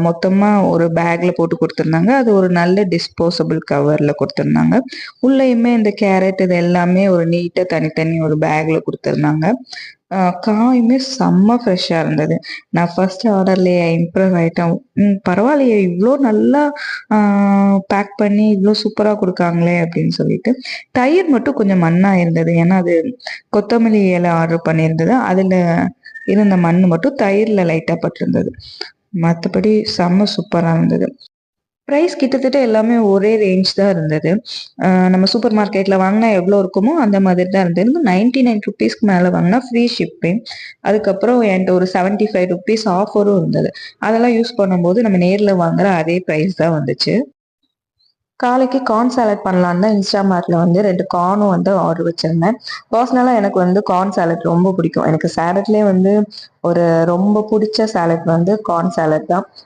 மொத்தமா ஒரு பேக்ல போட்டு குடுத்துருந்தாங்க. அது ஒரு நல்ல டிஸ்போசபிள் கவர்ல குடுத்துருந்தாங்க. உள்ளயுமே இந்த கேரட் இது எல்லாமே ஒரு நீட்டா தனித்தனி ஒரு பேக்ல குடுத்துருந்தாங்க. காயுமே செம்ம ஃப்ரெஷ்ஷா இருந்தது. நான் ஃபர்ஸ்ட் ஆர்டர்லயே இம்ப்ரெஸ் ஆயிட்டேன். பரவாயில்லையே இவ்ளோ நல்லா ஆ பேக் பண்ணி இவ்ளோ சூப்பரா குடுக்காங்களே அப்படின்னு சொல்லிட்டு. தயிர் மட்டும் கொஞ்சம் மண்ணா இருந்தது. ஏன்னா அது கொத்தமல்லி இலை ஆர்டர் பண்ணியிருந்தது. அதுல இருந்த மண்ணு மட்டும் தயிர்ல லைட்டா பட்டிருந்தது. மத்தபடி செம்ம சூப்பரா இருந்தது. பிரைஸ் கிட்டத்தட்ட எல்லாமே ஒரே ரேஞ்ச் தான் இருந்தது. நம்ம சூப்பர் மார்க்கெட்ல வாங்குனா எவ்வளோ இருக்குமோ அந்த மாதிரி தான் இருந்தது. ₹99க்கு மேல வாங்குனா ஃப்ரீ ஷிப்பிங். அதுக்கப்புறம் என்ட்ட ஒரு ₹75 ஆஃபரும் இருந்தது. அதெல்லாம் யூஸ் பண்ணும்போது நம்ம நேர்ல வாங்குற அதே பிரைஸ் தான் வந்துச்சு. காலைக்கு கார்ன் சாலட் பண்ணலான்னு தான் இன்ஸ்டாமார்ட்ல வந்து 2 கார்னும் வந்து ஆர்டர் வச்சிருந்தேன். பர்சனலா எனக்கு வந்து கார்ன் சாலட் ரொம்ப பிடிக்கும். எனக்கு சாலட்லயே வந்து ஒரு ரொம்ப புடிச்ச சாலட் வந்து கார்ன் சாலட் தான்.